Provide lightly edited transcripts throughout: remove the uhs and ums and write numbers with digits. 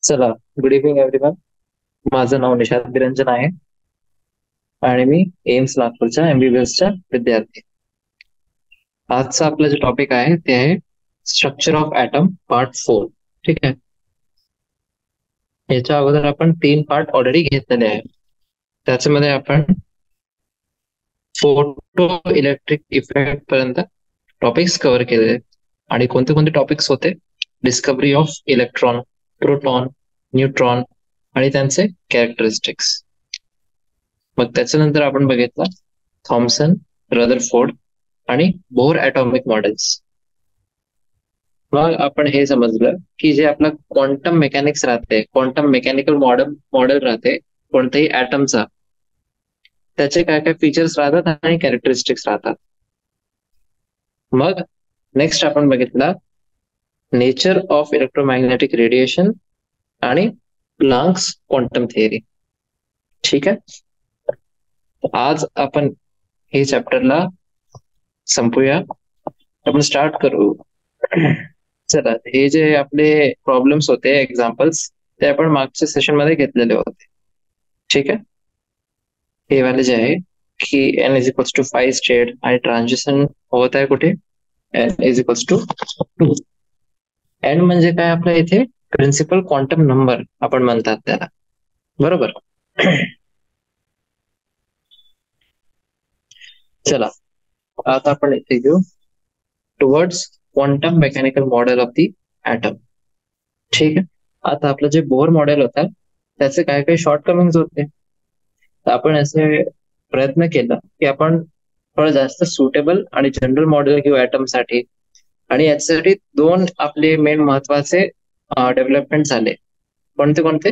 चला, good evening everyone. माझं नाव निशांत निरंजन आहे आणि मी एम्स नागपूरच्या MBBS विद्यार्थी. आजचा आपला जे टॉपिक आहे ते आहे स्ट्रक्चर ऑफ ॲटम पार्ट 4. ठीक आहे. याच्या अगोदर आपण 3 पार्ट ऑलरेडी घेतलेले आहे. त्याच्यामध्ये आपण फोटो इलेक्ट्रिक इफेक्ट पर्यंत टॉपिक्स कव्हर केले. आणि कोणते कोणते टॉपिक्स होते? Discovery of electron, proton, neutron आणि त्यांचे कॅरेक्टरिस्टिक्स. मग त्याच्यानंतर आपण बघितलं थॉमसन, रदरफोर्ड आणि बोर ॲटॉमिक मॉडेल्स. मग आपण हे समजलं की जे आपलं क्वांटम मेकॅनिक्स राहते, क्वांटम मेकॅनिकल मॉडेल राहते कोणत्याही ॲटमचा, त्याचे काय काय फीचर्स राहतात आणि कॅरेक्टरिस्टिक्स राहतात. मग नेक्स्ट आपण बघितलं नेचर ऑफ इलेक्ट्रोमॅग्नेटिक रेडिएशन आणि प्लँक्स क्वांटम थिअरी. ठीक आहे. आज आपण हे चॅप्टरला संपूया. आपण स्टार्ट करू. चला, हे जे आपले प्रॉब्लेम्स होते, एक्झाम्पल्स, ते आपण मागच्या सेशन मध्ये घेतलेले होते. ठीक आहे. हे वाले जे आहे की n=5 स्टेट आणि ट्रान्झिशन होत आहे कुठे n=2. n म्हणजे काय आपल्या इथे प्रिन्सिपल क्वांटम नंबर आपण म्हणतात त्याला, बरोबर. चला, आता आपण इथे घेऊ towards quantum mechanical model of the atom. ठीक आहे. आता आपलं जे बोर मॉडेल होतं त्याचे काय काही शॉर्टकमिंग्स होते, तर आपण असे प्रयत्न केला की आपण थोडं जास्त सुटेबल आणि जनरल मॉडेल घेऊ ॲटम साठी. आणि याच्यासाठी 2 आपले मेन महत्वाचे डेव्हलपमेंट झाले. कोणते कोणते?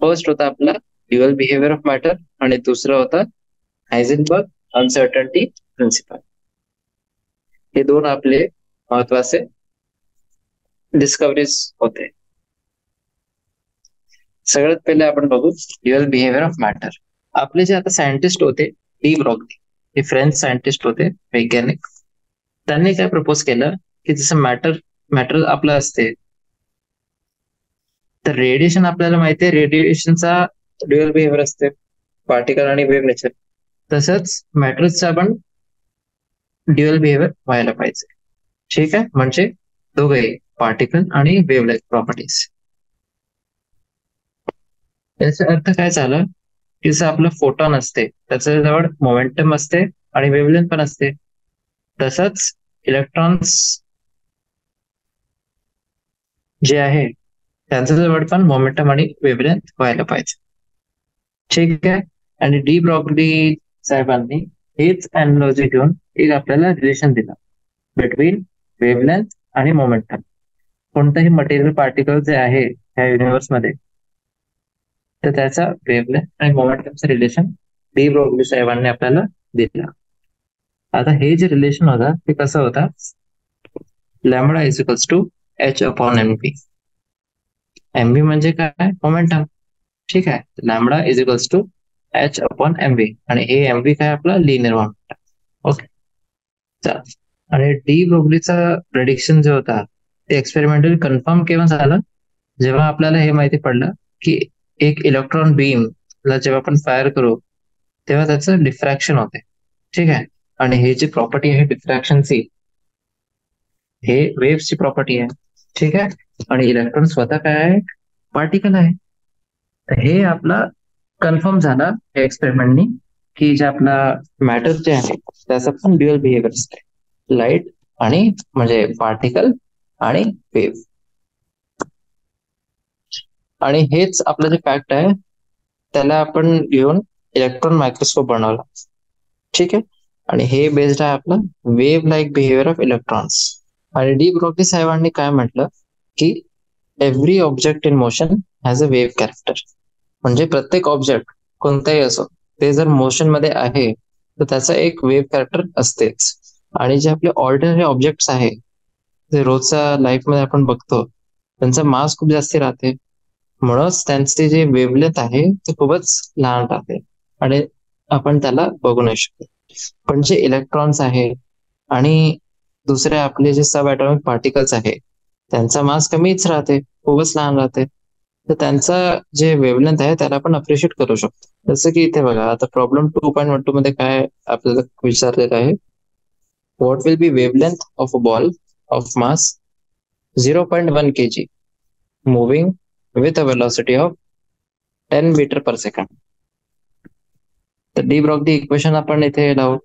फर्स्ट होता आपला ड्युअल बिहेवियर ऑफ मॅटर आणि दुसरं होतं हायझेनबर्ग अनसर्टन्टी प्रिन्सिपल. हे 2 आपले महत्वाचे डिस्कव्हरीज होते. सगळ्यात पहिले आपण बघू ड्युअल बिहेवियर ऑफ मॅटर. आपले जे आता सायंटिस्ट होते डी ब्रॉग्ली, हे फ्रेंच सायंटिस्ट होते, वैज्ञानिक. त्यांनी काय प्रपोज केलं की जसं मॅटर आपलं असते, तर रेडिएशन आपल्याला माहिती आहे, रेडिएशनचा ड्युअल बिहेवियर असते, पार्टिकल आणि वेव्ह नेचर. तसंच मॅटरचा पण ड्युअल बिहेवियर व्हायला पाहिजे. ठीक आहे. म्हणजे दोघेही पार्टिकल आणि वेव्ह लाईक प्रॉपर्टीज. याचा अर्थ काय झालं की जसं आपलं फोटॉन असते त्याच्या जवळ मोमेंटम असते आणि वेव्हलेंथ पण असते, तसंच इलेक्ट्रॉन्स जे आहे त्यांच्या जवळ पण मोमेंटम आणि वेव्हलेंथ व्हायला पाहिजे. ठीक आहे. आणि डी ब्रॉग्ली साहेबांनी हेच अॅनालॉजी घेऊन एक आपल्याला रिलेशन दिला बिटवीन वेव्हलेंथ आणि मोमेंटम. कोणताही मटेरियल पार्टिकल जे आहे ह्या युनिव्हर्स मध्ये, तर त्याचा वेव्हलेंथ आणि मोमेंटमचं रिलेशन डी ब्रॉग्ली साहेबांनी आपल्याला दिला. आता हे जे रिलेशन होता ते कसं होता, λ=h/mv. mv म्हणजे काय? मोमेंटम. ठीक आहे. λ=h/mv आणि हे mv काय आपला लिनियर मोमेंटम. ओके. चला, आणि डी ब्रोग्लीचा प्रेडिक्शन जो होता ते एक्सपेरिमेंटली कन्फर्म केव्हा झालं, जेव्हा आपल्याला हे माहिती पडलं की एक इलेक्ट्रॉन बीम ला जेव्हा आपण फायर करू तेव्हा त्याचं डिफ्रॅक्शन होते. ठीक आहे. आणि हे जी प्रॉपर्टी आहे डिफ्रॅक्शनची, हे वेव्हची प्रॉपर्टी आहे. ठीक आहे. आणि इलेक्ट्रॉन स्वतः काय आहे? पार्टिकल आहे. तर हे आपला कन्फर्म झाला एक्सपेरिमेंटनी की जे आपला मॅटर जे आहे त्याचा पण ड्युअल बिहेवियर असते, लाईट आणि म्हणजे पार्टिकल आणि वेव्ह. आणि हेच आपलं जे फॅक्ट आहे त्याला आपण घेऊन इलेक्ट्रॉन मायक्रोस्कोप बनवला. ठीक आहे. आणि हे बेस्ड आहे आपलं wave like behaviour of electrons. आणि डी ब्रॉग्ली साहेबांनी काय म्हटलं की every object in motion has a wave character. म्हणजे प्रत्येक ऑब्जेक्ट कोणताही असो, ते जर मोशन मध्ये आहे तर त्याचा एक वेव्ह कॅरेक्टर असतेच. आणि जे आपले ऑर्डिनरी ऑब्जेक्ट्स आहे, जे रोजच्या लाईफ मध्ये आपण बघतो, त्यांचा मास खूप जास्त राहते, म्हणूनच त्यांचे जे वेव्हलेंथ आहे ते खूपच लहान राहते आणि आपण त्याला बघू नाही शकतो. पण जे इलेक्ट्रॉन्स आहे आणि दुसरे आपले जे सब ॲटॉमिक पार्टिकल्स आहे त्यांचा मास कमीच राहते, खूपच लहान राहते. तर त्यांचा जे वेवलेंथ आहे त्याला आपण अप्रिशिएट करू शकतो. जसं की इथे बघा, आता प्रॉब्लेम 2.12 मध्ये काय आपल्याला विचारलेलं आहे, what will be wavelength of a ball of mass 0.1 kg moving with a velocity of 10 metre per second. तर डी ब्रॉग्ली इक्वेशन आपण इथे लावू.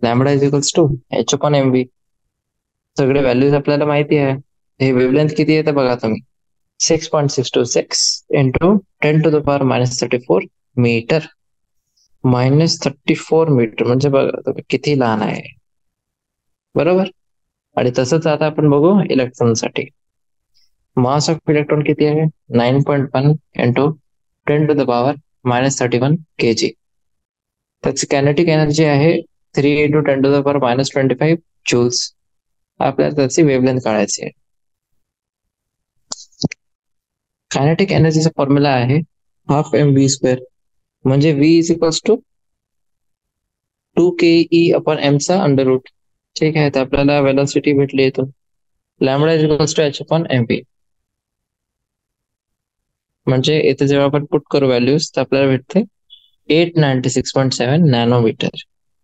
Lambda is equals to H upon m v. सगळे व्हॅल्यूज आपल्याला माहिती आहे. हे वेवलेंथ किती आहे ते बघा तुम्ही, 6.626 इंटू 10⁻⁻34 मीटर. -34 मीटर म्हणजे बघा तुम्ही किती लहान आहे, बरोबर. आणि तसंच आता आपण बघू इलेक्ट्रॉनसाठी. मास ऑफ इलेक्ट्रॉन किती आहे, 9.1 इंटू 10⁻31 kg. त्याची कायनेटिक एनर्जी आहे 3 इंटू 10⁻25 जूल्स. आपल्याला त्याची वेवलेंथ काढायची आहे. कायनेटिक एनर्जीचा फॉर्म्युला आहे हाफ एम व्ही स्क्वेअर, म्हणजे v is equals to 2 ke upon m चा अंडर रूट. ठीक आहे, तर आपल्याला वेलोसिटी भेटली इथून. Lambda is equals to H upon m V. म्हणजे इथे जेव्हा आपण पुट करू व्हॅल्यूज तर आपल्याला भेटते 896.7 नॅनोमीटर.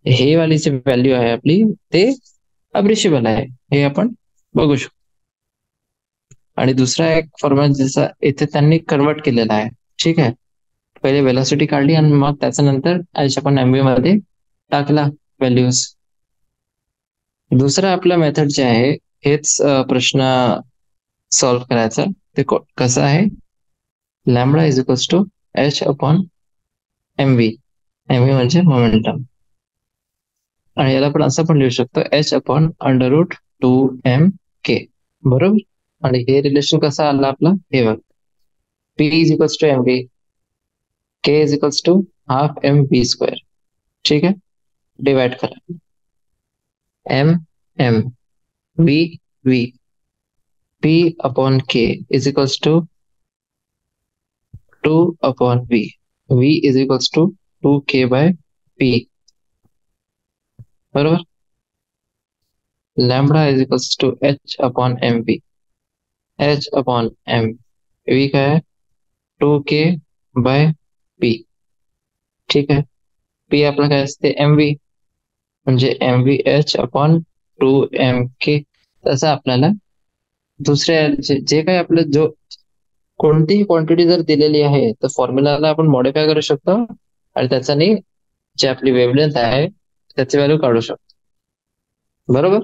हे वाली जी व्हॅल्यू आहे आपली ते अप्रिशिएबल आहे, हे आपण बघू शकतो. आणि दुसरा एक फॉर्म्युला जसा इथे त्यांनी कन्वर्ट केलेला आहे. ठीक आहे, पहिले वेलोसिटी काढली आणि मग त्याच्यानंतर एच अपॉन एम व्ही मध्ये टाकला व्हॅल्यूज. दुसरा आपला मेथड जे आहे हेच प्रश्न सॉल्व्ह करायचा. ते कसं आहे, lambda is equals to H upon m v. M V म्हणजे मोमेंटम, आणि याला पण असं पण लिहू शकतो h upon under root 2m k, बरोबर. आणि हे रिलेशन कसं आलं आपलं हे बघ, P is equals to M V, K is equals to half M V square. ठीक है, डिवाइड करा M M V V, P upon K is equals to 2 upon V, V is equals to 2k by P, बरोबर. Lambda is equals to H upon M V, H upon M V का है 2k by P. ठीक आहे, P आपला काय असते m V, म्हणजे m v h upon 2m k. तसं आपल्याला दुसऱ्या जे काही आपलं जो कोणतीही क्वांटिटी जर दिलेली आहे तर फॉर्म्युलाला आपण मॉडिफाय करू शकतो आणि त्याच्याने जे आपली वेवलेंथ आहे त्याची व्हॅल्यू काढू शकतो, बरोबर.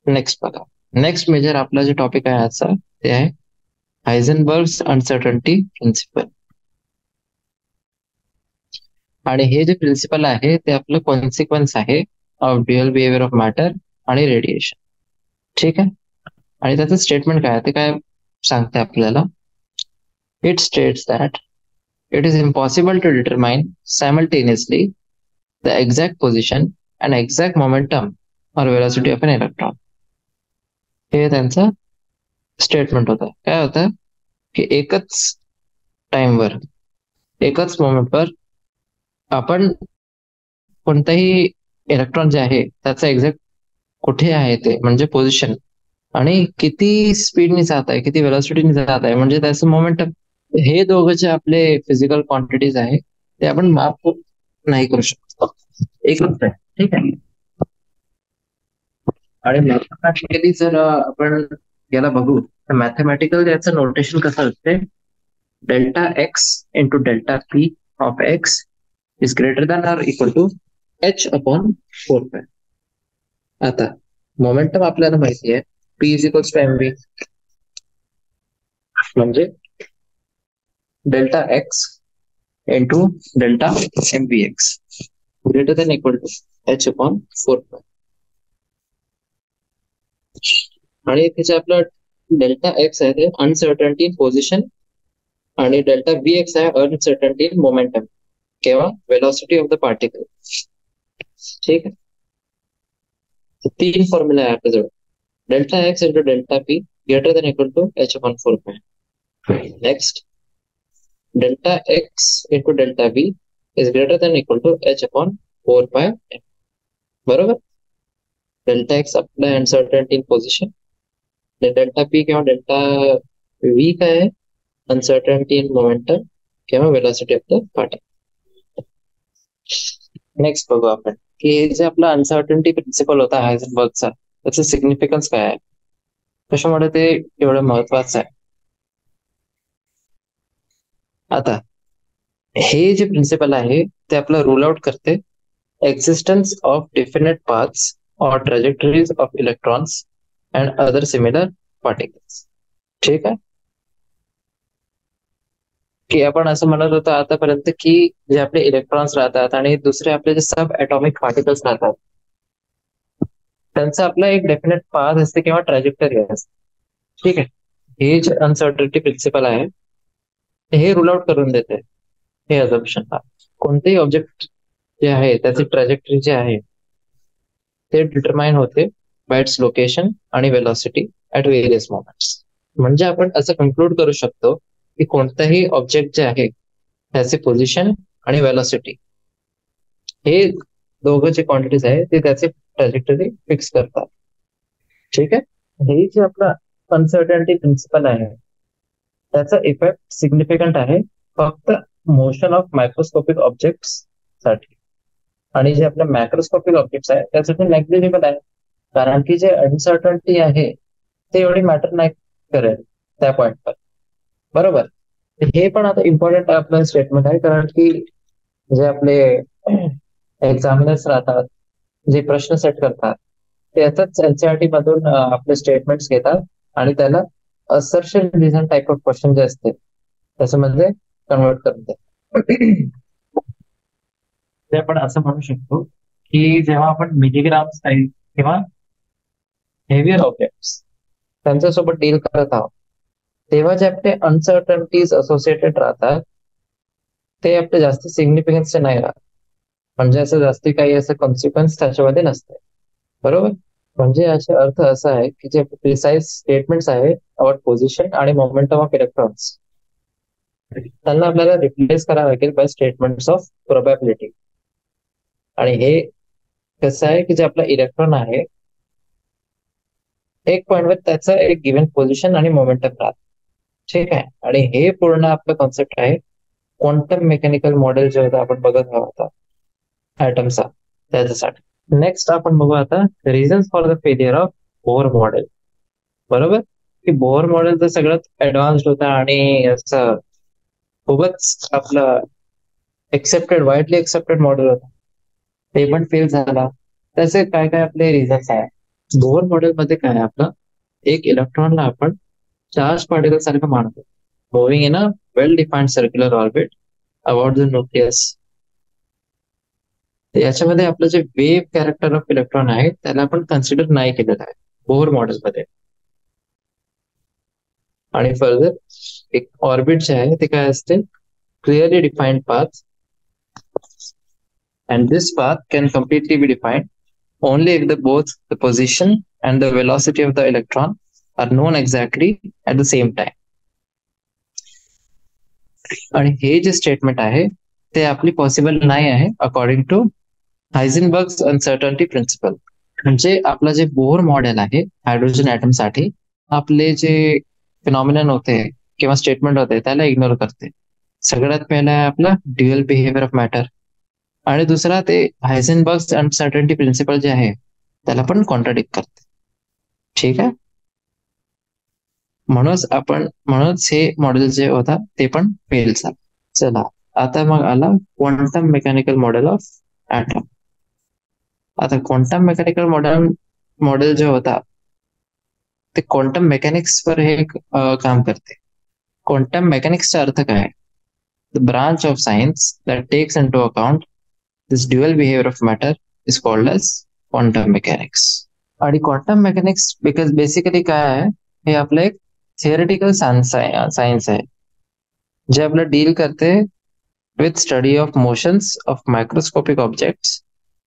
नेक्स्ट बघा, नेक्स्ट मेजर आपला जे टॉपिक आहे आजचा ते आहे हायझेनबर्ग्स अनसर्टन्टी प्रिन्सिपल. आणि हे जे प्रिन्सिपल आहे ते आपलं कॉन्सिक्वेन्स आहे of dual behaviour of matter आणि रेडिएशन. ठीक आहे, आणि त्याचं स्टेटमेंट काय आहे ते काय सांगते आपल्याला. It states that it is impossible to determine simultaneously the exact position and exact momentum or velocity of an electron. हे त्यांचं स्टेटमेंट होतं. काय होतं की एकच टाइमवर एकच मोमेंटवर आपण कोणताही इलेक्ट्रॉन जे आहे त्याचा एक्झॅक्ट कुठे आहे ते म्हणजे पोझिशन आणि किती स्पीडने जात आहे, किती वेलॉसिटीने जात आहे म्हणजे त्याचं मोमेंटम, हे दोघं जे आपले फिजिकल क्वांटिटीज आहे ते आपण माप नाही करू शकतो, एकच आहे. ठीक आहे, आणि मॅथमॅटिकली जर आपण याला बघू तर मॅथमॅटिकल याचं नोटेशन कसं असते, delta x into delta P of X is greater than or equal to H upon 4 pi. आता मोमेंटम आपल्याला माहिती आहे P is equals to M V, म्हणजे delta x into delta M V X greater than equal to H upon 4 pi. आणि त्याचे आपलं delta X आहे ते अनसर्टन्टी इन पोझिशन आणि डेल्टा व्ही एक्स आहे अनसर्टन्टी इन मोमेंटम किंवा velocity of the particle. ठीक आहे, तीन फॉर्म्युला आहे आपल्याजवळ, delta x into delta p greater than equal to H upon 4 pi. Next, delta x into delta v is greater than equal to H upon 4 pi, बरोबर. Delta x आपला uncertainty in position, delta p किंवा delta v काय आहे uncertainty in momentum किंवा velocity of the particle. Next बघू आपण की जे आपला अनसर्टन्टी प्रिन्सिपल होता हायझेनबर्गचा, त्याचं सिग्निफिकन्स काय आहे, कशामुळे ते एवढं महत्वाचं आहे. आता हे जे प्रिन्सिपल आहे ते आपलं रूल आउट करते एक्झिस्टन्स ऑफ डेफिनेट पाथ्स और trajectories of electrons and other similar particles. ठीक आहे, की आपण असं म्हणत होतो आतापर्यंत की जे आपले इलेक्ट्रॉन्स राहतात आणि दुसरे आपले जे सब ॲटॉमिक पार्टिकल्स राहतात त्यांचा आपला एक डेफिनेट पाथ असते किंवा ट्रॅजेक्टरी असते. ठीक आहे, हे जे अनसर्टनिटी प्रिन्सिपल आहे हे रूल आउट करून देते हे अझम्पशन. कोणतेही ऑब्जेक्ट जे आहे त्याची ट्रॅजेक्टरी जे आहे ते डिटरमाइन होते बाय इट्स लोकेशन आणि वेलॉसिटी ऍट व्हेरियस मोमेंट्स. म्हणजे आपण असं कन्क्लूड करू शकतो की कोणताही ऑब्जेक्ट जे आहे त्याचे पोझिशन आणि वेलॉसिटी हे दोघं जे क्वांटिटीज आहे ते त्याचे ट्रॅजेक्टरी फिक्स करतात. ठीक आहे, हे जे आपला अनसर्टनिटी प्रिन्सिपल आहे त्याचा इफेक्ट सिग्निफिकंट आहे फक्त मोशन ऑफ मायक्रोस्कोपिक ऑब्जेक्ट साठी, आणि जे आपल्या मॅक्रोस्कोपिक ऑब्जेक्ट्स आहे त्यासाठी नेग्लिजिबल आहे, कारण की जे अनसर्टनिटी आहे ते एवढी मॅटर नाही करेल त्या पॉइंटवर. बरोबर, हे पण आता इम्पॉर्टंट आपलं स्टेटमेंट आहे, कारण की जे आपले एक्झामिनर्स राहतात जे प्रश्न सेट करतात ते याचाच एनसीईआरटी मधून आपले स्टेटमेंट्स घेतात आणि त्याला assertion reason type of question जे असते त्याच्यामध्ये कन्वर्ट करून देतात. ते आपण असं म्हणू शकतो की जेव्हा आपण मिलीग्राम साईज किंवा हेवियर ऑब्जेक्ट्स त्यांच्यासोबत डील करत आहोत तेव्हा जे आपले अनसर्टनिटीज असोसिएटेड राहतात ते आपले जास्त सिग्निफिकन्सचे नाही राहत, म्हणजे असं जास्ती काही असं कॉन्सिक्वेन्स त्याच्यामध्ये नसते. बरोबर, म्हणजे याचा अर्थ असा आहे की जे प्रिसाइज स्टेटमेंट्स आहे अबाउट पोझिशन आणि मोमेंटम ऑफ इलेक्ट्रॉन्स त्यांना आपल्याला रिप्लेस करावं लागेल बाय स्टेटमेंट्स ऑफ प्रोबॅबिलिटी. आणि हे कसं आहे की जे आपला इलेक्ट्रॉन आहे एक पॉइंटवर त्याचं एक गिव्हन पोझिशन आणि मोमेंटम राहत. ठीक आहे, आणि हे पूर्ण आपलं कॉन्सेप्ट आहे क्वांटम मेकॅनिकल मॉडेल जे होतं आपण बघत होता ऍटमचा त्याच्यासाठी. नेक्स्ट आपण बघू आता reasons for the failure of bore model. बरोबर, की बोर मॉडेल तर सगळ्यात ऍडव्हान्स्ड होता आणि असं खूपच आपलं एक्सेप्टेड वाईडली एक्सेप्टेड मॉडेल होता, ते पण फेल झाला. त्याचे काय काय आपले रिझन्स आहे. बोर मॉडेल मध्ये काय आहे आपलं, एक इलेक्ट्रॉनला आपण चार्ज पार्टिकल सारखं मानतो moving in a well defined circular orbit about the nucleus. याच्यामध्ये आपलं जे वेव्ह कॅरेक्टर ऑफ इलेक्ट्रॉन आहे त्याला आपण कन्सिडर नाही केलेलं आहे बोर मॉडेल मध्ये. आणि फर्दर एक ऑर्बिट जे आहे ते काय असते, clearly defined path, and this path can completely be defined only if both the position and the velocity of the electron are known exactly at the same time. आणि हे जे स्टेटमेंट आहे ते आपली पॉसिबल नाही आहे अकॉर्डिंग टू हायझेनबर्ग्स अनसर्टनिटी प्रिन्सिपल. म्हणजे आपलं जे बोर मॉडेल आहे हायड्रोजन ऍटम साठी आपले जे फिनॉमिनन होते किंवा स्टेटमेंट होते त्याला इग्नोर करते. सगळ्यात पहिला आहे आपला ड्युअल बिहेवियर ऑफ मॅटर, आणि दुसरा ते हायझेनबर्ग्स अनसर्टनिटी प्रिन्सिपल जे आहे त्याला पण कॉन्ट्राडिक्ट करते. ठीक आहे, म्हणूनच हे मॉडेल जे होता ते पण फेल झालं. चला आता मग आला quantum mechanical model of atom. आता क्वांटम मेकॅनिकल मॉडेल जे होता ते क्वांटम मेकॅनिक्स वर हे काम करते. क्वांटम मेकॅनिक्सचा अर्थ काय, the branch of science that takes into account this dual behaviour of matter is called as quantum mechanics. आणि क्वांटम मेकॅनिक्स बिकॉज बेसिकली काय आहे, हे आपलं एक थिअरिटिकल सायन्स आहे जे आपलं डील करते with study of motions of microscopic objects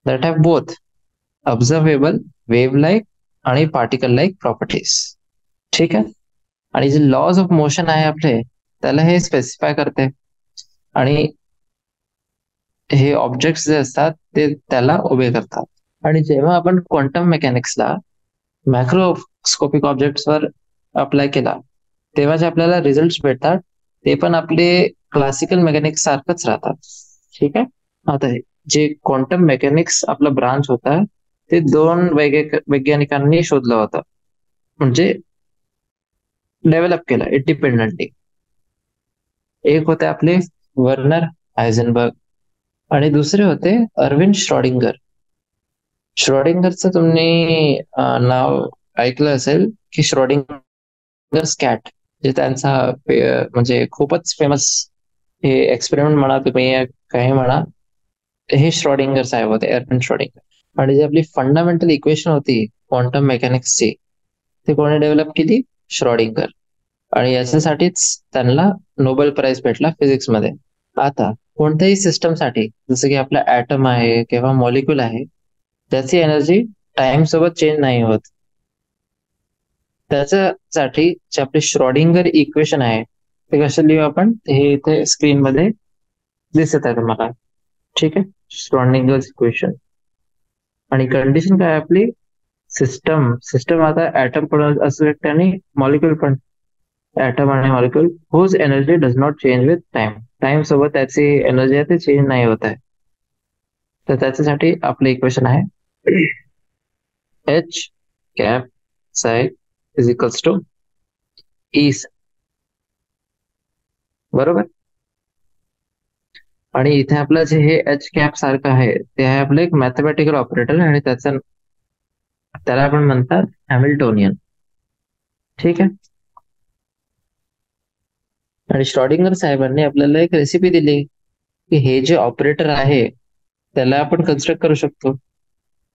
that have both observable wave like आणि पार्टिकल लाईक प्रॉपर्टीज. ठीक आहे, आणि जे लॉज ऑफ मोशन आहे आपले त्याला हे स्पेसिफाय करते, आणि हे ऑब्जेक्ट्स जे असतात ते त्याला उभे करतात. आणि जेव्हा आपण क्वांटम मेकॅनिक्सला मॅक्रोस्कोपिक ऑब्जेक्ट्स वर अप्लाय केला तेव्हा जे आपल्याला रिझल्ट भेटतात ते पण आपले क्लासिकल मेकॅनिक्स सारखंच राहतात. ठीक आहे. आता जे क्वांटम मेकॅनिक्स आपला ब्रांच होता ते दोन वैज्ञानिकांनी शोधलं होतं, म्हणजे डेव्हलप केलं इंडिपेंडेंटली. एक होते आपले वर्नर हायझेनबर्ग आणि दुसरे होते अरविंद श्रॉडिंगर. श्रॉडिंगरचं तुम्ही नाव ऐकलं असेल की श्रॉडिंगर्स कॅट, जे त्यांचा म्हणजे खूपच फेमस हे एक्सपेरिमेंट म्हणा तुम्ही या काही म्हणा, हे श्रॉडिंगर साहेब होते, एर्विन श्रॉडिंगर. आणि जी आपली फंडामेंटल इक्वेशन होती क्वांटम मेकॅनिक्सची, ती कोणी डेव्हलप केली? श्रॉडिंगर. आणि याच्यासाठीच त्यांना नोबेल प्राइज भेटला फिजिक्स मध्ये. आता कोणत्याही सिस्टमसाठी, जसं की आपला ऍटम आहे किंवा मॉलिक्युल आहे, त्याची एनर्जी टाइम सोबत चेंज नाही होत. त्याच्यासाठी जे आपले श्रॉडिंगर इक्वेशन आहे ते कसं लिहू आपण, हे इथे स्क्रीन मध्ये दिसत आहे तुम्हाला. ठीक आहे, श्रॉडिंगर इक्वेशन. आणि कंडिशन काय आपली? सिस्टम सिस्टम आता ऍटम पण असू शकते आणि मॉलिक्युल पण. ऍटम आणि molecule whose energy does not change with time. Time सोबत त्याची एनर्जी आहे ते चेंज नाही होत आहे. तर त्याच्यासाठी आपलं इक्वेशन आहे एच कॅप साय इज इक्वल्स टू ई. बरोबर. आणि इथे आपलं जे हे एच कॅप सारखं आहे ते आहे आपलं एक मॅथमॅटिकल ऑपरेटर आणि त्याला आपण म्हणतात हॅमिल्टोनियन. ठीक आहे. आणि श्रॉडिंगर साहेबांनी आपल्याला एक रेसिपी दिली की हे जे ऑपरेटर आहे त्याला आपण कन्स्ट्रक्ट करू शकतो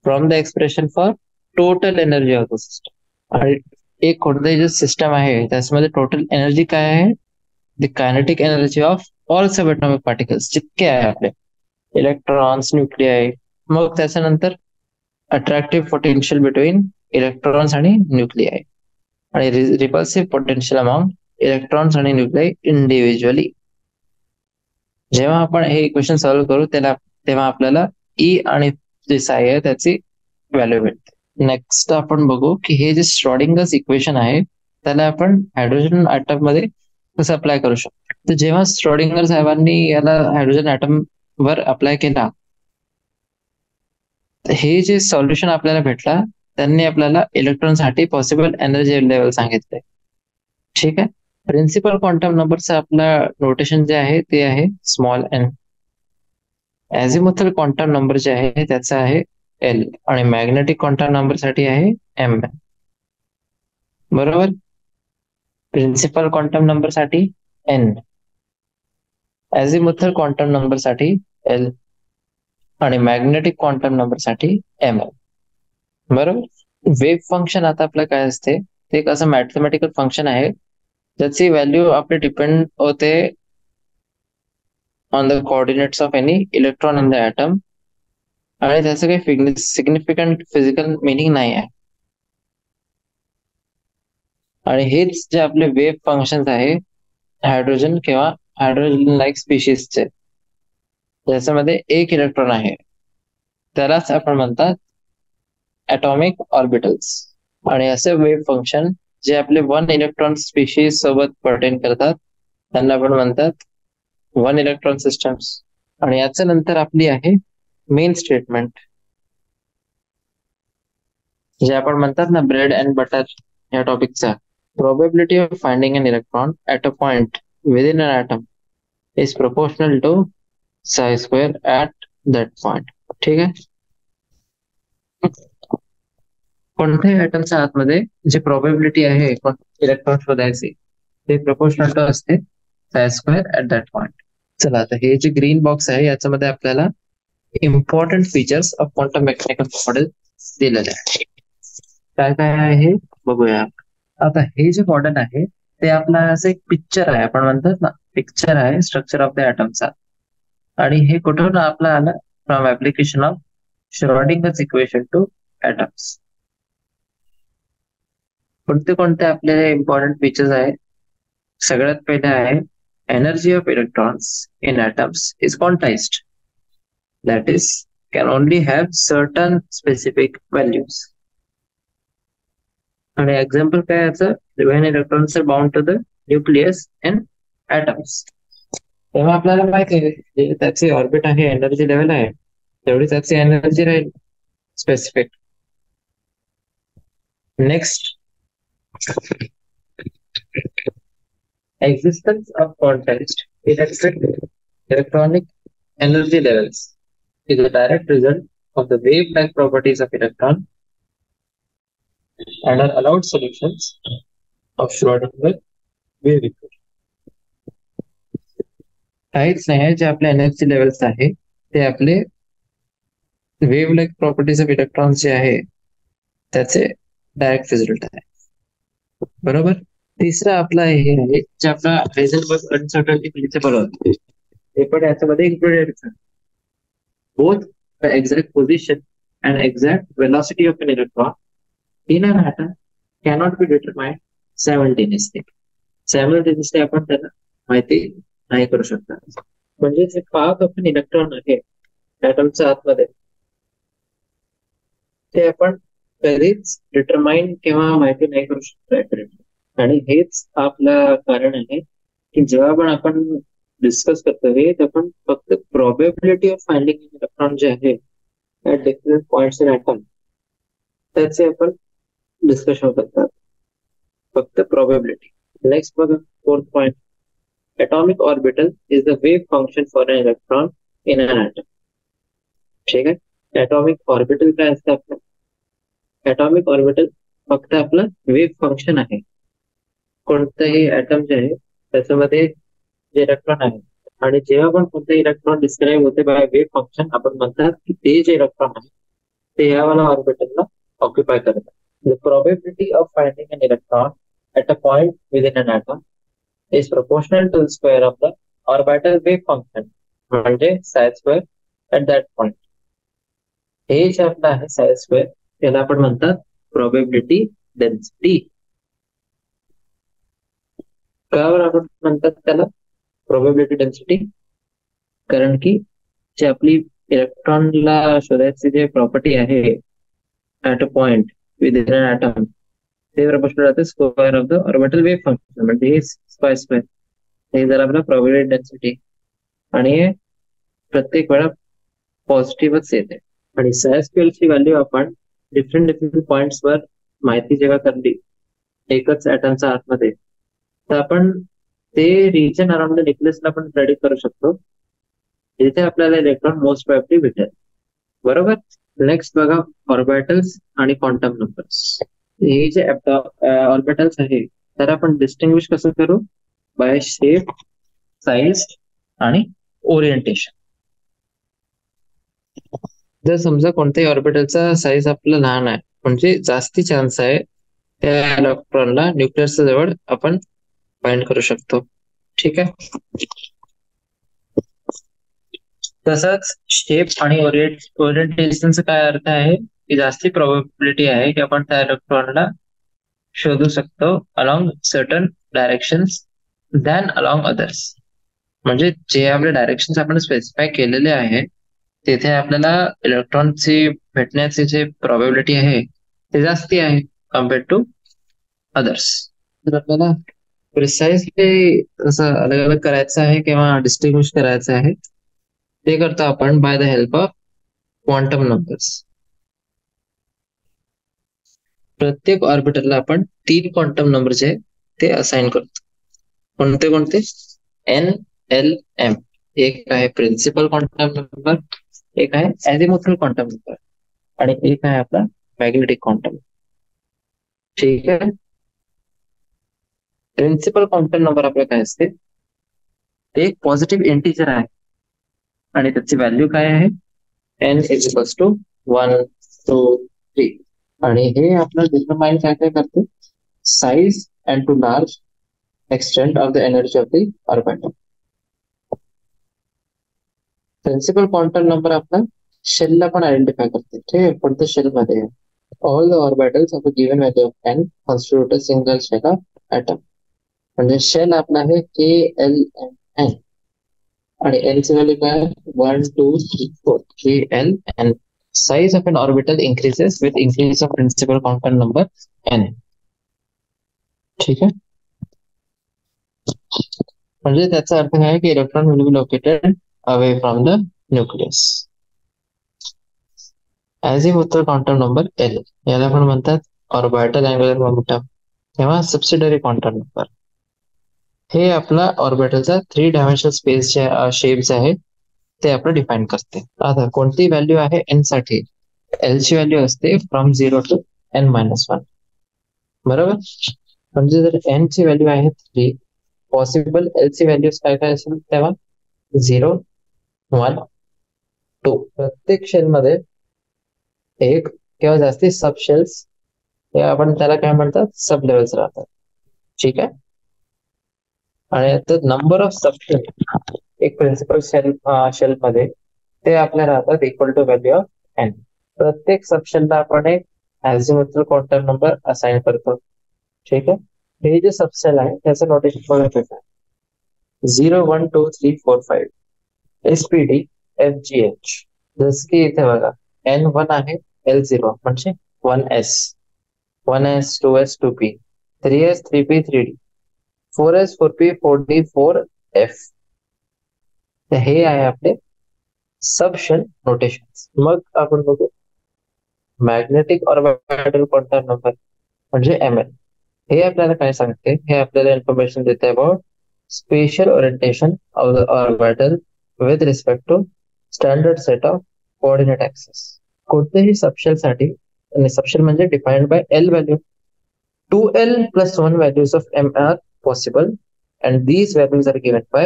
from the expression for total energy of the system. आणि एक कोणतंही जे सिस्टम आहे त्याच्यामध्ये टोटल एनर्जी काय आहे? The kinetic energy of all subatomic particles, जितके आहे आपले इलेक्ट्रॉन्स, न्यूक्लिआय. मग त्याच्यानंतर अट्रॅक्टिव्ह पोटेन्शियल बिटवीन इलेक्ट्रॉन्स आणि न्यूक्लिआय, आणि रिपल्सिव्ह पोटेन्शियल अमॉंग इलेक्ट्रॉन्स आणि न्यूक्लिआय इंडिव्हिज्युअली. जेव्हा आपण हे इक्वेशन सॉल्व्ह करू तेव्हा आपल्याला ई आणि जे साय आहे त्याची व्हॅल्यू भेटते. नेक्स्ट आपण बघू की हे जे श्रॉडिंगर्स इक्वेशन आहे त्याला आपण हायड्रोजन ऍटम मध्ये कसं अप्लाय करू शकतो. तर जेव्हा श्रॉडिंगर साहेबांनी याला हायड्रोजन ऍटम वर अप्लाय केला, हे जे सॉल्युशन आपल्याला भेटला त्यांनी आपल्याला इलेक्ट्रॉन साठी पॉसिबल एनर्जी लेवल सांगितले. ठीक आहे. प्रिन्सिपल क्वांटम नंबरचं आपलं नोटेशन जे आहे ते आहे स्मॉल एन. ॲझिमुथल क्वांटम नंबर जे आहे त्याचा आहे एल, आणि मॅग्नेटिक क्वांटम नंबर साठी आहे एम. बरोबर. प्रिन्सिपल क्वांटम नंबर साठी एन, ॲझिमुथल क्वांटम नंबर साठी एल, आणि मॅग्नेटिक क्वांटम नंबर साठी एम. बरोबर. वेव्ह फंक्शन आता आपलं काय असते, ते एक असं मॅथमॅटिकल फंक्शन आहे ज्याची व्हॅल्यू आपली डिपेंड होते on the coordinates of any electron in the atom, आणि त्याचं काही सिग्निफिकंट फिजिकल मिनिंग नाही आहे. आणि हेच जे आपले वेव्ह फंक्शन आहे हायड्रोजन किंवा हायड्रोजन लाईक स्पीशीजचे, ज्याच्यामध्ये एक इलेक्ट्रॉन आहे, त्यालाच आपण म्हणतात ॲटॉमिक ऑर्बिटल्स. आणि असे वेव्ह फंक्शन जे आपले वन इलेक्ट्रॉन स्पीशीज सोबत पर्टेन करतात त्यांना आपण म्हणतात वन इलेक्ट्रॉन सिस्टम्स. आणि याच्या नंतर आपली आहे मेन स्टेटमेंट, जे आपण म्हणतात ना ब्रेड अँड बटर या टॉपिकचा. Probability of finding an electron at a point within an atom is proportional to psi square at that point. ठीक आहे. कोणत्याही ऍटमच्या आतमध्ये जे प्रोबॅबिलिटी आहे इलेक्ट्रॉन शोधायची ते प्रोपोर्शनल टू असते साय स्क्वेअर ऍट दॅट पॉइंट. चला, आता हे जे ग्रीन बॉक्स आहे याच्यामध्ये आपल्याला important features of quantum mechanical model दिलेले आहे. काय काय आहे हे बघूया. आता हे जे मॉडेल आहे ते आपला असं एक पिक्चर आहे, आपण म्हणतात ना पिक्चर आहे स्ट्रक्चर ऑफ द ऍटमचा. आणि हे कुठून आपलं आलं? From application of Schrödinger's equation to atoms. कोणते कोणते आपले इम्पॉर्टंट फीचर्स आहे? सगळ्यात पहिले आहे energy of electrons in atoms is quantized, that is can only have certain specific values. आणि एक्झाम्पल काय याचं? when electrons are bound to the nucleus in atoms. तेव्हा आपल्याला माहिती आहे जे त्याची ऑर्बिट आहे, एनर्जी लेवल आहे, तेवढी त्याची एनर्जी राहील specific. Next, existence of context electric electronic energy levels is a direct result of the wave-like properties of electron and are allowed solutions of Schrodinger wave equation. काहीच नाही आहे, जे आपले एनर्जी लेवल्स आहे ते आपले wave like properties of electron जे आहे त्याचे डायरेक्ट रिझल्ट आहे. बरोबर. तिसरा आपला हे आहे जे आपला हायझेनबर्ग अनसर्टनिटी प्रिन्सिपल होता, ते पण याच्यामध्ये इन्क्लुडेड आहे. Both the exact position and exact velocity of an electron in an atom cannot be determined simultaneously. Simultaneously आपण त्यांना माहिती नाही करू शकता. म्हणजे जे पाथ ऑफ एन इलेक्ट्रॉन आहे ऍटमच्या आतमध्ये ते आपण कधीच डिटरमाइन किंवा माहिती नाही करू शकतो. आणि हेच आपलं कारण आहे की जेव्हा पण आपण डिस्कस करतो हे आपण फक्त प्रोबॅबिलिटी ऑफ फाइंडिंग इलेक्ट्रॉन जे आहे at different points in atom त्याचे आपण डिस्कशन करतात, फक्त प्रोबॅबिलिटी. नेक्स्ट बघा, fourth point, atomic orbital is the wave function for an electron in an atom. ठीक आहे. atomic orbital काय असतं आपलं? atomic orbital फक्त आपलं वेव्ह फंक्शन आहे. कोणतंही ऍटम जे आहे त्याच्यामध्ये जे इलेक्ट्रॉन आहे आणि जेव्हा पण कोणते इलेक्ट्रॉन डिस्क्राईब होते बाय वेव्ह फंक्शन आपण म्हणतात की ते जे इलेक्ट्रॉन आहे ते यावाला ऑर्बिटलला ऑक्युपाय करतात. The probability of finding an electron at a point within an atom is proportional to the square of the orbital wave function, म्हणजे psi square at that point. हे जे आपलं आहे psi square त्याला आपण म्हणतात probability density. का बरं आपण म्हणतात त्याला probability density? कारण की जे आपली इलेक्ट्रॉनला शोधायची जे प्रॉपर्टी आहे at a point within an atom ते प्रपोर्शनल राहते square of the orbital wave function, म्हणजे हे psi square. हे जर आपला प्रोबॅबिलिटी डेन्सिटी आणि हे प्रत्येक वेळा पॉझिटिव्हच येते. आणि psi square ची व्हॅल्यू आपण डिफरंट पॉइंट्स वर माहिती जेव्हा करली एकच ऍटमच्या आतमध्ये तर आपण ते रिजन अराउंड द न्यूक्लियसला पण प्रेडिक्ट करू शकतो जिथे आपल्याला इलेक्ट्रॉन मोस्ट प्रोबॅबली भेटेल. बरोबर. नेक्स्ट बघा, ऑर्बिटल्स आणि क्वांटम नंबर्स. हे जे ऑर्बिटल्स आहे तर आपण डिस्टिंग्विश कसं करू? बाय शेप, साइज आणि ओरिएंटेशन. जर समजा कोणत्याही ऑर्बिटलचा साईज आपला लहान आहे म्हणजे जास्ती चान्स आहे त्या इलेक्ट्रॉनला न्यूक्लियसच्या जवळ आपण फाइंड करू शकतो. ठीक आहे. तसंच शेप आणि ओरिएंटेशनचा काय अर्थ आहे की जास्ती प्रोबॅबिलिटी आहे की आपण त्या इलेक्ट्रॉनला शोधू शकतो along certain directions than along others. म्हणजे जे आपले डायरेक्शन आपण स्पेसिफाय केलेले आहे तिथे आपल्याला इलेक्ट्रॉनची भेटण्याची जे प्रोबॅबिलिटी आहे ते जास्ती आहे कम्पेअर्ड टू अदर्स. तर आपल्याला प्रिसाइजली असं अलग अलग करायचं आहे किंवा डिस्टिंग्विश करायचं आहे ते करतो आपण by the help of quantum numbers. प्रत्येक ऑर्बिटलला आपण 3 क्वांटम नंबर जे ते असाइन करतो. कोणते कोणते? NLM. एक आहे प्रिन्सिपल क्वांटम नंबर, एक आहे अझिमुथल क्वांटम नंबर आणि एक आहे आपला मॅग्नेटिक क्वांटम. ठीक आहे. प्रिन्सिपल क्वांटम नंबर आपलं काय असते? ते एक पॉझिटिव्ह इंटिजर आहे आणि त्याची व्हॅल्यू काय आहे? n = 1, 2, 3. आणि हे आपलं डिटरमाइन काय काय करते? Size and to large extent of the energy of the orbital. Principal quantum number आपला शेलला पण आयडेंटिफाय करते. ठीक आहे. कोणत्या शेल मध्ये आहे? All the orbitals of a given value of n constitute a single shell of atom. म्हणजे शेल आपला आहे KLN आणि n ची व्हॅल्यू काय आहे? 1, 2, 3, 4. KLN. Size of an orbital increases with increase of principal quantum number n. ठीक है. म्हणजे त्याचा अर्थ काय आहे की electron will be located away from the nucleus. Azimuthal quantum number L, याला पण म्हणतात ऑर्बिटल अँग्युलर मोमेंटम किंवा सबसिडरी क्वांटम नंबर. हे आपला ऑर्बिटलचा 3 डायमेन्शनल स्पेस शेप जे आहे ते आपलं डिफाईन करते. आता कोणती व्हॅल्यू आहे एन साठी, एल ची व्हॅल्यू असते फ्रॉम 0 to n-1. बरोबर. म्हणजे जर एन ची व्हॅल्यू आहे 3, पॉसिबल एल ची व्हॅल्यू काय काय असेल तेव्हा 0, 1, 2. प्रत्येक शेल मध्ये एक किंवा जास्ती सब शेल्स, हे आपण त्याला काय म्हणतात, सब लेवल्स राहतात. ठीक आहे. आणि आता नंबर ऑफ सबशेल एक प्रिन्सिपल शेल मध्ये ते आपल्या राहतात equal to value of n. प्रत्येक सबशेलला आपण एक अझिमुथल क्वांटम नंबर असाइन करतो. ठीक आहे. हे जे सबशेल आहे त्याचं नोटेशन बघा कसं आहे. 0, 1, 2, 3, 4, 5 SPD जस की इथे बघा N1 आहे, L0 म्हणजे 1s, 1s 2s 2p, 3s 3p 3d, 4s 4p 4d 4f. तर हे आहे आपले सबशेल नोटेशन. मग आपण बघू मॅग्नेटिक ऑर्बिटल क्वांटम नंबर म्हणजे ml. हे आपल्याला काय सांगते, हे आपल्याला इन्फॉर्मेशन देते about special orientation of the orbital with respect to standard set of coordinate axis. कोणत्याही सबशेल साठी, आणि सबशेल म्हणजे defined by l value, 2l plus 1 values of m are possible and these values are given by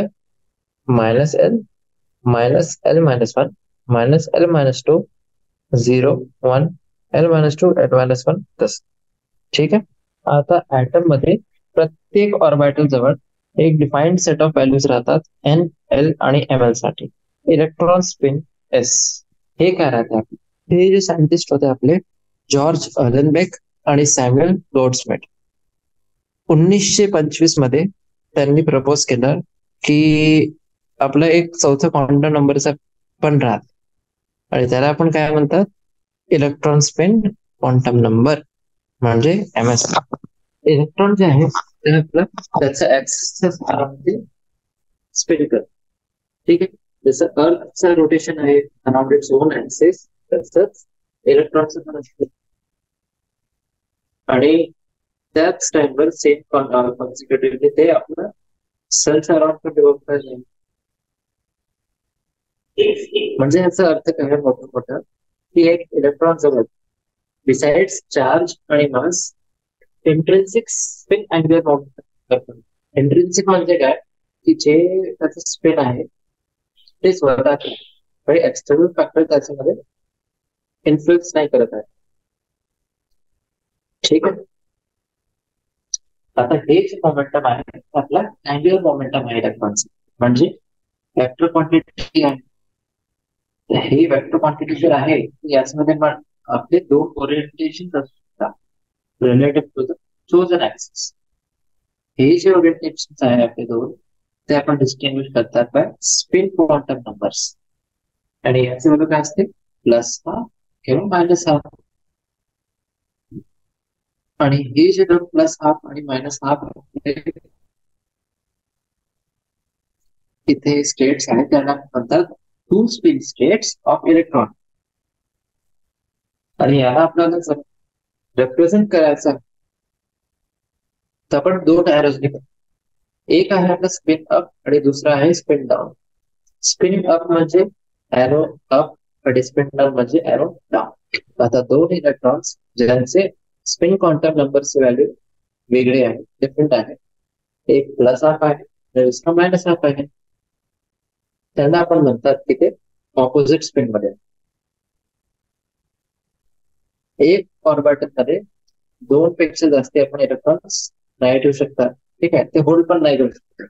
minus l, minus l minus 1, minus l minus 2, 0, 1, l minus 2, l minus 1 तस. ठीक आहे. आता atom मध्ये प्रत्येक orbital जवळ एक defined set of values राहतात N, L आणि एम एल साठी. इलेक्ट्रॉन स्पिन एस हे काय राहते आपले, हे जे सायंटिस्ट होते आपले जॉर्ज अलेनबेक आणि सॅम्युअल गोल्डस्मिथ, 1925 मध्ये त्यांनी प्रपोज केलं की आपलं एक चौथं क्वांटम नंबरचा पण राहत आणि त्याला आपण काय म्हणतात, इलेक्ट्रॉन स्पिन क्वांटम नंबर म्हणजे एमएस. इलेक्ट्रॉन जे आहे ते आपलं त्याच्या ऍक्सिस स्पिन कर. ठीक आहे. जसं अर्थचं रोटेशन आहे अराउंड इट्स ओन ऍक्सिस, तसंच इलेक्ट्रॉनचं पण असते. आणि त्याच टाइमवर सेम कॉन्सिक्युटिव्हली ते आपलं सेल्स अराउंड पण डेव्हलप करायला. म्हणजे याचा अर्थ काय मोठा मोठा की एक इलेक्ट्रॉन जवळ बिसाइड्स चार्ज आणि मास इंट्रिन्सिक स्पिन अँग्युलर मोमेंटम करतो. इंट्रिन्सिक म्हणजे काय की जे त्याचं स्पिन आहे ते स्वतः काही एक्सटर्नल फॅक्टर त्याच्यामध्ये इन्फ्लुएन्स नाही करत आहे. ठीक आहे. आता हे जे मोमेंटम आहे आपला अँग्युलर मोमेंटम आहे इलेक्ट्रॉनचं, म्हणजे वेक्टर क्वांटिटी आहे. ही वेक्टर क्वांटिटी जर आहे याच्यामध्ये आपले दोन ओरिएंटेशन असतात related to the chosen axis. हे जे ओरिएंटेशन आहे आपले दोन ते आपण डिस्टिंग्विश करतात बाय स्पिन क्वांटम नंबर्स. आणि याचे व्हॅल्यू काय असते, प्लस हाफ किंवा मायनस हाफ. आणि हे जे दोन प्लस हाफ आणि मायनस हाफ इथे स्टेट्स आहेत त्यांना म्हणतात two spin states of electron. आणि याला आपल्याला रिप्रेझेंट करायचं तर आपण दोन एरोज घेतो. एक आहे आपला स्पिन अप आणि दुसरा आहे स्पिन डाऊन. स्पिन अप म्हणजे एरो अप आणि स्पिन डाऊन म्हणजे एरो डाऊन. आता दोन इलेक्ट्रॉन्स ज्यांचे स्पिन क्वांटम नंबरचे व्हॅल्यू वेगळे आहे, डिफरंट आहे, एक प्लस हाफ आहे आणि दुसरा मायनस हाफ आहे, त्यांना आपण म्हणतात की ते ऑपोजिट स्पिन मध्ये. एक ऑर्बिटल मध्ये दोन पेक्षा जास्त आपण इलेक्ट्रॉन्स नाही ठेवू शकतात. ठीक आहे. ते होल्ड पण नाही करू शकतात.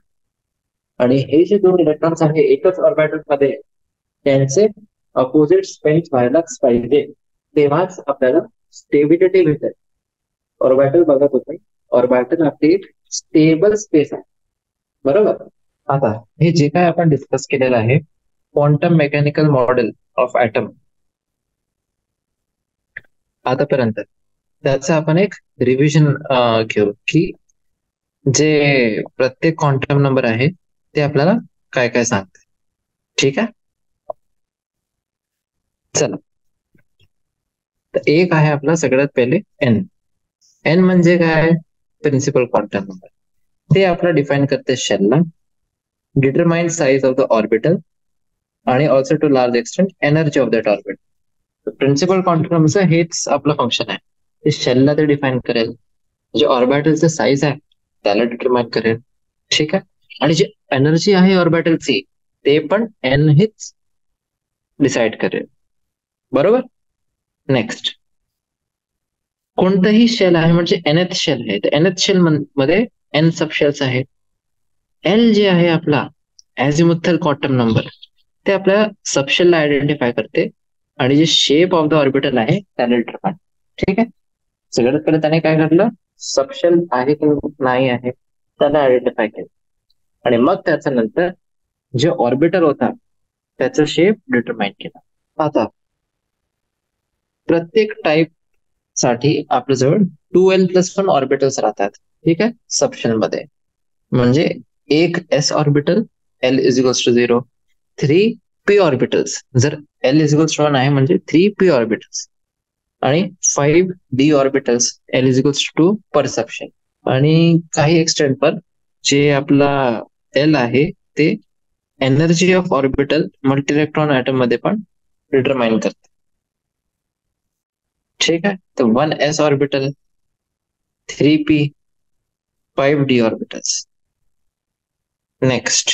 आणि हे जे दोन इलेक्ट्रॉन्स आहे एकच ऑर्बिटल मध्ये त्यांचे अपोजिट स्पिन व्हायलाच पाहिजे, तेव्हाच आपल्याला स्टेबिलिटी भेटेल. ऑर्बिटल बघत होते, ऑर्बिटल आपली स्टेबल स्पेस आहे. बरोबर. आता हे जे काय आपण डिस्कस केलेलं आहे quantum mechanical model of atom आतापर्यंत, त्याचं आपण एक रिव्हिजन घेऊ की जे प्रत्येक क्वांटम नंबर आहे ते आपल्याला काय काय सांगते. ठीक आहे, चला. तर एक आहे आपला सगळ्यात पहिले एन. एन म्हणजे काय? Principal quantum number. ते आपला डिफाईन करते शेलला. Determine size of the orbital आणि also to large extent energy of that orbital. Principal quantum नंबरचं हेच आपलं फंक्शन आहे. ते शेलला ते डिफाईन करेल, जे ऑर्बिटलचं साईज आहे त्याला डिटरमाइन करेल. ठीक आहे, आणि जे एनर्जी आहे ऑर्बिटलची ते पण एन हेच डिसाइड करेल. बरोबर. नेक्स्ट, कोणतंही शेल आहे म्हणजे एनएथ शेल आहे, तर एनएथ शेल मध्ये एन सबशेल्स आहेत. एल जे आहे आपला ॲझिमुथल क्वांटम नंबर, ते आपल्या सबशेलला आयडेंटिफाय करते आणि जे शेप ऑफ द ऑर्बिटल आहे त्याला डिटरमाइन. ठीक आहे, सगळ्यात पहिले त्याने काय करलं, सबशेल आहे की नाही आहे त्याला आयडेंटिफाय केलं, आणि मग त्याच्या नंतर जे ऑर्बिटल होता त्याचा शेप डिटरमाइन केला. आता प्रत्येक टाईप साठी आपल्याजवळ 2l+1 ऑर्बिटल्स राहतात. ठीक आहे, सबशेल मध्ये. म्हणजे एक s orbital, l is equals to 0, 3 p orbitals, जर एल इज इक्वल्स टू 1 आहे म्हणजे 3 पी ऑर्बिटल्स, आणि 5 d orbitals, l is equals to per subshell. आणि काही एक्सटेंट पर जे आपला एल आहे ते energy of orbital multi electron atom मध्ये पण डिटरमाइन करते. ठीक आहे, तर 1s orbital, 3p, 5d orbitals. Next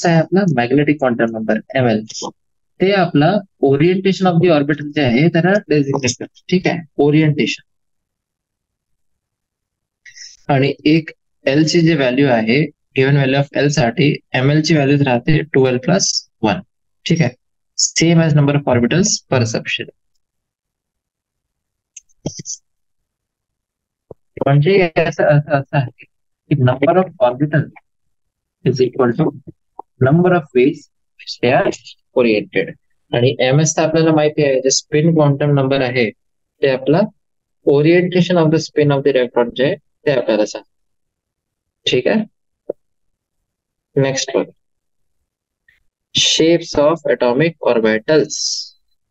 आहे आपला मॅग्नेटिक क्वांटम नंबर ml. ते आपला ओरिएंटेशन ऑफ द ऑर्बिटल जे आहे त्याला डेझिग्नेट करतो. ठीक आहे, ओरिएंटेशन. आणि एक एल ची जी व्हॅल्यू आहे, गिव्हन व्हॅल्यू ऑफ एल साठी ml ची व्हॅल्यू राहते 12+1. ठीक आहे, same as number of orbitals per subshell. म्हणजे याचा अर्थ असा आहे की number of orbital is equal to number of ways they are oriented. आणि एम एस तर आपल्याला माहिती आहे, जे स्पिन क्वांटम नंबर आहे ते आपला orientation of the spin off the electron जे आहे ते आपल्याला सांग. ठीक आहे, नेक्स्ट बघ, शेप्स ऑफ एटॉमिक ऑर्बिटल्स.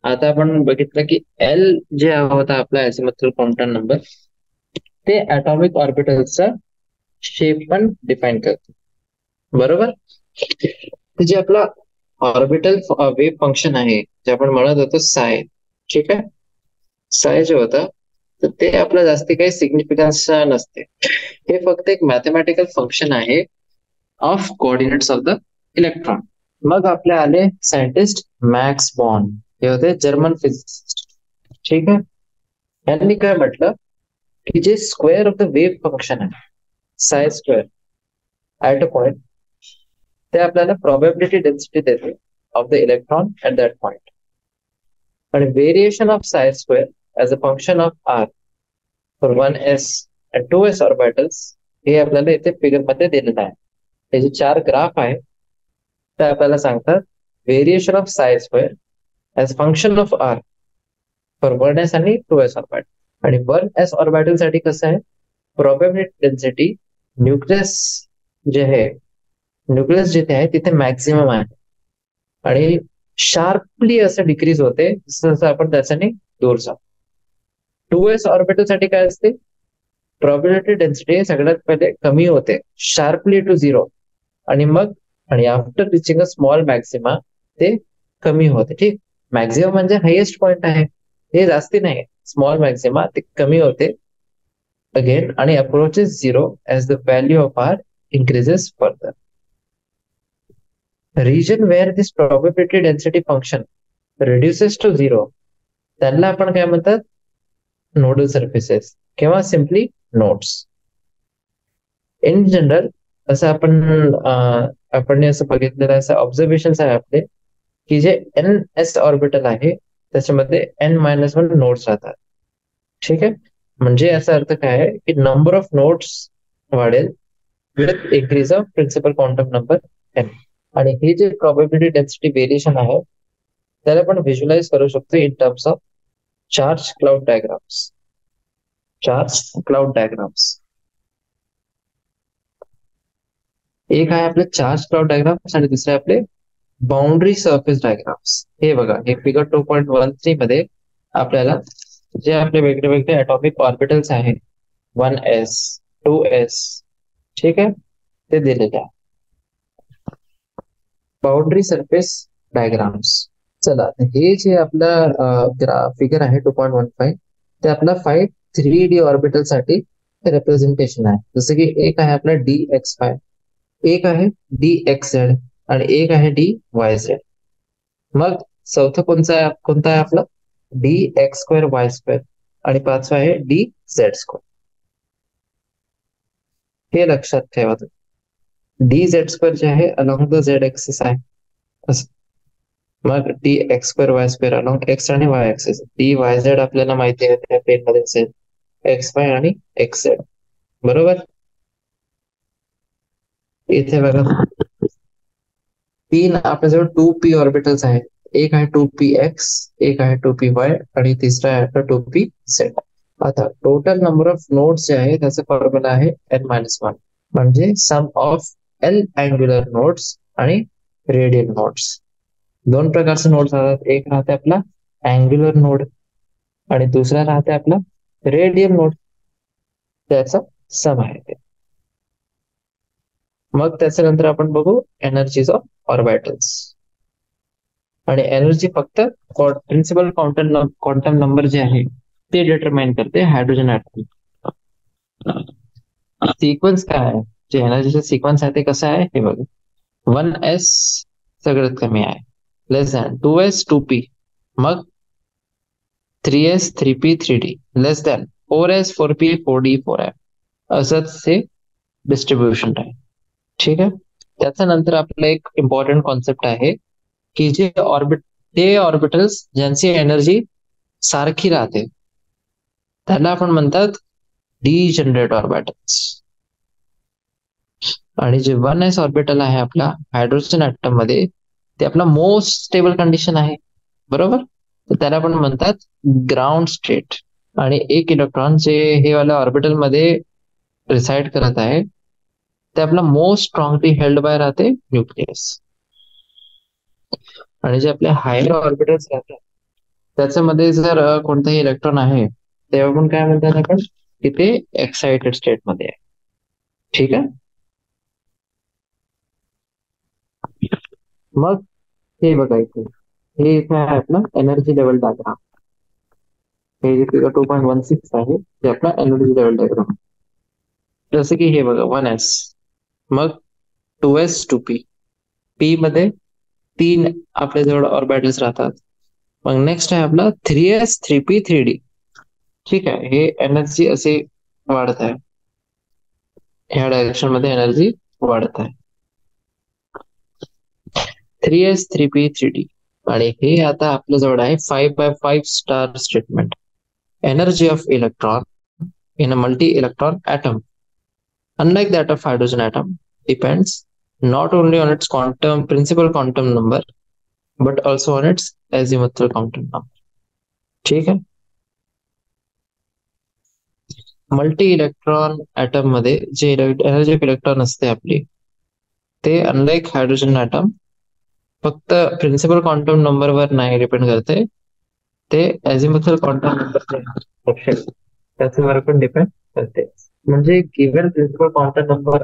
आता आपण बघितलं की एल जे होता आपला अझिमुथल क्वांटम नंबर, ते ऍटॉमिक ऑर्बिटल्सचा शेप पण डिफाईन करतो. बरोबर. जे आपला ऑर्बिटल वेव्ह फंक्शन आहे जे आपण म्हणत होतो साय. ठीक आहे, साय जे होतं तर ते आपलं जास्ती काही सिग्निफिकन्स नसते. हे फक्त एक मॅथमॅटिकल फंक्शन आहे of coordinates of the electron. मग आपले आले सायंटिस्ट मॅक्स बॉर्न, हे होते जर्मन फिजिसिस्ट. ठीक आहे, यांनी काय म्हटलं की जे square of the wave function आहे psi square at a point, ते आपल्याला प्रोबॅबिलिटी डेन्सिटी देते of the electron at that point. आणि variation of psi square as a function of r for 1s and 2s orbitals हे आपल्याला इथे figure मध्ये दिलेलं आहे. हे जे 4 ग्राफ आहे ते आपल्याला सांगतात variation of psi square as function of r for 1s आणि 2s ऑर्बिटल. आणि 1s ऑर्बिटल साठी कसं आहे, प्रोबॅबिलिटी डेन्सिटी न्यूक्लियस जे आहे, न्यूक्लियस जिथे आहे तिथे मॅक्झिमम आहे, आणि शार्पली असं डिक्रीज होते जसं जसं आपण त्याच्याने दूर जातो. 2s ऑर्बिटल साठी काय असते, प्रोबॅबिलिटी डेन्सिटी सगळ्यात पहिले कमी होते शार्पली टू 0, आणि मग आणि after reaching a small maxima ते कमी होते. ठीक, मॅक्झिमम म्हणजे हायेस्ट पॉइंट आहे, हे जास्ती नाही. स्मॉल मॅक्सिमा ते कमी होते अगेन आणि approaches 0 as the value of r increases further. Region where this probability density function reduces to 0 त्यांना आपण काय म्हणतात, नोडल सर्फेसेस किंवा सिम्पली नोड्स. इन जनरल असं आपण असं बघितलेलं असं ऑब्झर्वेशन आहे आपले की जे एन एस ऑर्बिटल आहे त्याच्यामध्ये n-1 नोड्स राहतात. ठीक आहे, म्हणजे याचा अर्थ काय आहे की नंबर ऑफ नोड्स वाढेल with increase of principal quantum number n. आणि हे जे प्रोबॅबिलिटी डेन्सिटी व्हेरिएशन आहे त्याला आपण व्हिज्युअलाइज करू शकतो in terms of charge cloud diagrams. Charge cloud diagrams एक आहे आपले चार्ज क्लाउड डायग्राम्स आणि दुसरे आपले बाउंड्री सरफेस डायग्राम्स. हे बघा, हे फिगर 2.13 मध्ये आपल्याला जे आपले वेगळे वेगळे ॲटॉमिक ऑर्बिटल्स आहे 1s 2s, ठीक आहे, ते दिलेले आहे. Boundary surface diagrams. चला, हे जे आपलं फिगर आहे 2.15 ते आपला 3D ऑर्बिटल साठी रिप्रेझेंटेशन आहे. जसं की एक आहे आपला DX5, एक आहे DXZ आणि एक आहे DYZ. मग चौथं कोणता आहे आपला DX2Y2 आणि पाचवा आहे DZ2. हे लक्षात ठेवा तुम्ही. DZ2 जे आहे अलॉंग द Z ऍक्सिस आहे असं. मग DX2Y2 अलॉंग X आणि Y ऍक्सिस. DYZ आपल्याला माहिती आहे त्या प्लेन मध्ये असेल XY आणि XZ, बरोबर. इथे बघा, तीन आपल्याजवळ 2p ऑर्बिटल्स आहेत. एक आहे 2px, एक आहे 2py आणि तिसरा आहे आपला 2pz. आता टोटल नंबर ऑफ नोड्स जे आहे त्याचा फॉर्म्युला आहे n-1, म्हणजे सम ऑफ L अँग्युलर नोड्स आणि रेडियल नोड्स. दोन प्रकारचे नोड्स राहतात. एक राहते आपला अँग्युलर नोड आणि दुसरा राहते आपला रेडियल नोड. त्याचा सम आहे ते. मग त्याच्यानंतर आपण बघू एनर्जीज ऑफ ऑर्बिटल्स. आणि एनर्जी फक्त प्रिन्सिपल क्वांटम नंबर जे आहे ते डिटरमाइन करते हायड्रोजन ऍटम. सिक्वेन्स काय आहे, जे एनर्जीचा सिक्वेन्स आहे ते कसं आहे हे बघा. 1s सगळ्यात कमी आहे, लेस दॅन 2s 2p, मग 3s 3p 3d, लेस than 4s 4p 4d 4f, असंच हे डिस्ट्रीब्युशन आहे. ठीक आहे. त्याच्यानंतर आपलं एक इम्पॉर्टंट कॉन्सेप्ट आहे की जे ते ऑर्बिटल्स ज्यांची एनर्जी सारखी राहते त्याला आपण म्हणतात डिजनरेट ऑर्बिटल्स. आणि जे 1s ऑर्बिटल आहे आपला हायड्रोजन ऍटम मध्ये ते आपला मोस्ट स्टेबल कंडिशन आहे, बरोबर. तर त्याला आपण म्हणतात ग्राउंड स्टेट. आणि एक इलेक्ट्रॉन जे हे वाला ऑर्बिटल मध्ये रिसाइड करत आहे ते आपला मोस्ट स्ट्रॉंगली हेल्ड बाय राहते न्यूक्लियस. आणि जे आपले हायर ऑर्बिटल्स राहतात त्याच्यामध्ये जर कोणताही इलेक्ट्रॉन आहे तेव्हा आपण काय म्हणतात, आपण की ते एक्साइटेड स्टेट मध्ये आहे. ठीक आहे. मग हे बघा, हे इथे आहे आपला एनर्जी लेवल डायग्राम. हे जे फिगर 2.16 आहे ते आपला एनर्जी लेवल डायग्राम. जसं की हे बघा 1s, मग 2s 2p, p मध्ये तीन आपल्या जवळ ऑर्बिटल्स राहतात. मग नेक्स्ट आहे आपला 3s 3p 3d. ठीक आहे. हे एनर्जी असे वाढत आहे, ह्या डायरेक्शन मध्ये एनर्जी वाढत आहे. 3s 3p 3d. आणि हे आता आपल्या जवळ आहे 5x5 star statement. Energy of electron in a multi-electron atom, unlike that of hydrogen atom, depends not only on its principal quantum number but also on its azimuthal quantum number. ठीक है. Multi electron atom मध्ये जे energy of electron असते आपली ते unlike hydrogen atom फक्त principal quantum number वर नाही डिपेंड करते, ते अझिमुथल क्वांटम नंबर त्याच्यावर पण डिपेंड करते. म्हणजे गिव्हन प्रिन्सिपल क्वांटम नंबर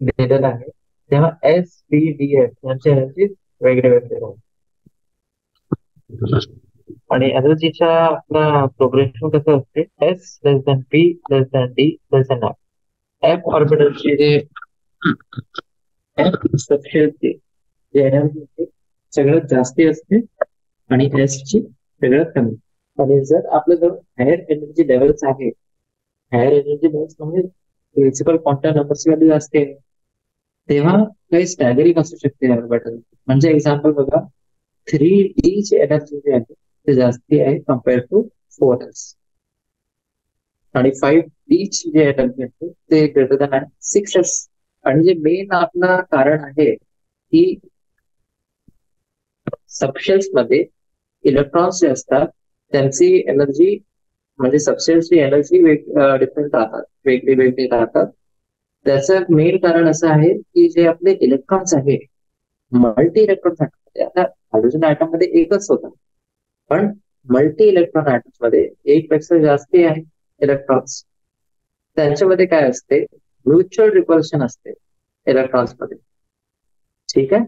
दिलेला आहे तेव्हा एस पी डी एफ यांची एनर्जी वेगळे वेगळे राहते. आणि एनर्जीच्या आपला प्रोग्रेशन कसं असते, S less than P less than D less than F. F ऑर्बिटलची जे एफ सबशेलची जे एनर्जी सगळ्यात जास्ती असते आणि एस ची सगळ्यात कमी. आणि जर आपल्या जवळ हायर एनर्जी लेवल्स आहे, हायर एनर्जी लेवल्स म्हणजे प्रिन्सिपल क्वांटम नंबरची व्हॅल्यू जास्त आहे, तेव्हा काही स्टॅगरिंग असू शकते ऑर्बिटल. म्हणजे एक्झाम्पल बघा, 3d ची एनर्जी जी आहे ते जास्ती आहे कम्पेअर टू 4s. आणि 5d ची जी एनर्जी आहे ते ग्रेटर दॅन आहे 6s. आणि जे मेन आपलं कारण आहे की सबशेल्स मध्ये इलेक्ट्रॉन्स जे असतात त्यांची एनर्जी म्हणजे सबस्टेन्सची एनर्जी डिफरंट राहतात, वेगळी वेगळी राहतात. त्याचं मेन कारण असं आहे की जे आपले इलेक्ट्रॉन्स आहे, मल्टी इलेक्ट्रॉन्स आता हायड्रोजन ऍटम मध्ये एकच होता, पण मल्टी इलेक्ट्रॉन ऍटम्स मध्ये एक पेक्षा जास्ती आहे इलेक्ट्रॉन्स. त्यांच्यामध्ये काय असते, म्युच्युअल रिपल्शन असते इलेक्ट्रॉन्स मध्ये. ठीक आहे.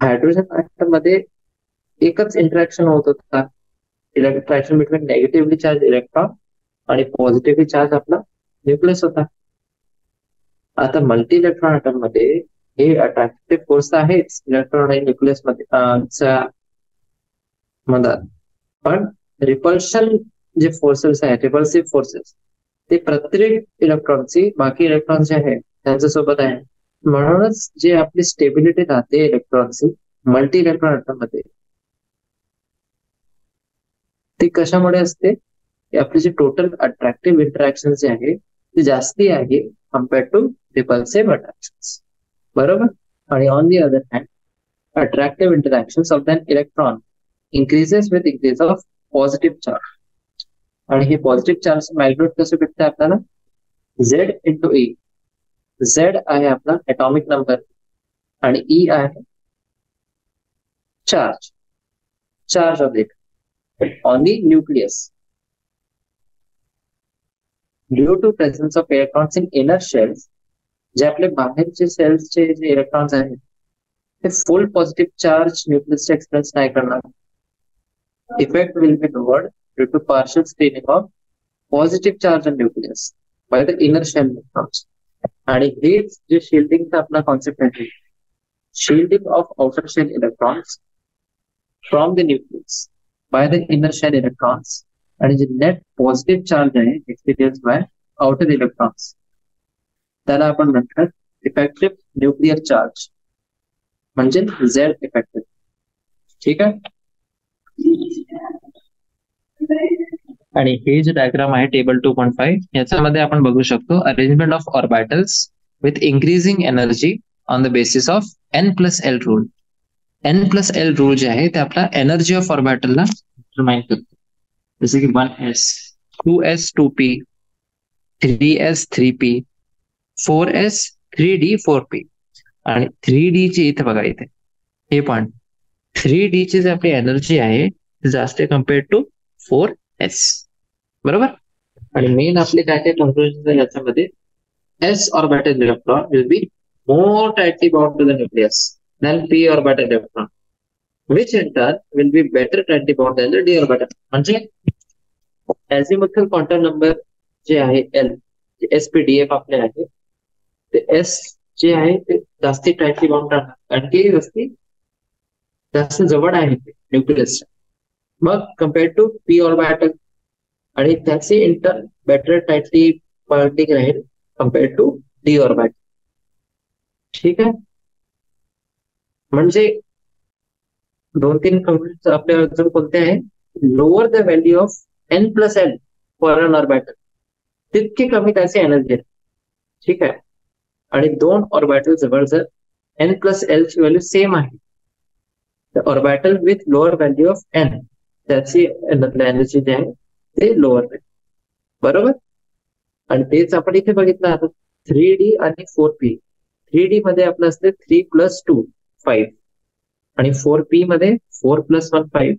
हायड्रोजन ऍटम मध्ये एकच इंटरॅक्शन होत होता, interaction between negatively charge electron आणि पॉझिटिव्हली चार्ज आपला न्यूक्लियस होता. आता मल्टी इलेक्ट्रॉन ऍटम मध्ये हे अट्रॅक्टिव्ह फोर्स आहेच इलेक्ट्रॉन आणि न्यूक्लियस मध्ये मधात, पण रिपल्शन जे फोर्सेस आहेत, रिपल्सिव्ह फोर्सेस, ते प्रत्येक इलेक्ट्रॉनची बाकी इलेक्ट्रॉन जे आहे त्यांच्यासोबत आहे. म्हणूनच जे आपली स्टेबिलिटी राहते इलेक्ट्रॉनची मल्टी इलेक्ट्रॉन ऍटम मध्ये, ती कशामुळे असते, की आपली जी टोटल अट्रॅक्टिव्ह इंटरॅक्शन जे आहे ते जास्ती आहे कम्पेअर्ड टू रिपल्सिव्ह अट्रॅक्शन. बरोबर. आणि on the other hand, attractive interactions of an electron increases with increase of positive charge. आणि हे पॉझिटिव्ह चार्ज मॅग्नेट कसं भेटतं आपल्याला, Z इंटू E. Z आहे आपला ऍटॉमिक नंबर आणि E आहे charge, charge of it on the nucleus. Due to presence of electrons in inner shells, जे आपले बाहेरचे सेल्सचे जे इलेक्ट्रॉन्स आहेत ते फुल पॉझिटिव्ह चार्ज न्यूक्लियसचे एक्सपिरियन्स नाही करणार. Effect will be lowered due to partial screening of positive charge on nucleus by the inner shell electrons. आणि हेच जे शिल्डिंगचा आपला कॉन्सेप्ट आहे, shielding of outer shell electrons from the nucleus by the inner shell electrons, आणि जे net positive charge आहे experience by outer electrons, त्याला आपण म्हणतात इफेक्टिव्ह न्यूक्लिअर चार्ज, म्हणजे झेड इफेक्टिव्ह. ठीक आहे. आणि हे जे डायग्राम आहे टेबल 2.5, याच्यामध्ये आपण बघू शकतो arrangement of orbitals with increasing energy on the basis of N+L rule. N+L rule जे आहे ते आपला एनर्जी ऑफ ऑर्बिटलला डिटरमाइन करतो. जसे की 1s, 2s 2p, 3s 3p, 4s 3d 4p. आणि 3d ची इथे बघा, इथे हे पॉइंट, 3d ची जी आपली एनर्जी आहे ती जास्त कम्पेअर्ड टू 4s. बरोबर. आणि मेन आपले काय काय कन्क्लुजन याच्यामध्ये, s orbital electron will B more tightly bound to the nucleus than p orbital electron, which in turn will be better tightly bound than the d orbital. म्हणजे azimuthal quantum number जे आहे L, SPDF आपले आहे, ते S जे आहे ते जास्ती टाइटली बाउंड राहणार, कारण की जास्त जवळ आहे ते न्यूक्लियसच्या. मग कम्पेअर टू पी ऑर्बिटल, आणि त्याचे इंटर बेटर टाइटली बाउंडिंग राहील कम्पेअर टू डी ऑर्बिटल. ठीक आहे. म्हणजे 2-3 कंक्लुजन आपल्या अजून कोणते आहे, lower the value of N+L for an orbital, तितकी कमी त्याची एनर्जी आहे. ठीक आहे. आणि 2 ऑर्बिटल जवळ जर N+L ची व्हॅल्यू सेम आहे, तर orbital with lower value of N, त्याची एनर्जी जी आहे ते लोअर आहे. बरोबर. आणि तेच आपण इथे बघितलं आता 3D आणि 4p. 3D मध्ये आपलं असते 3 + 2 5, आणि 4p मध्ये 4 + 1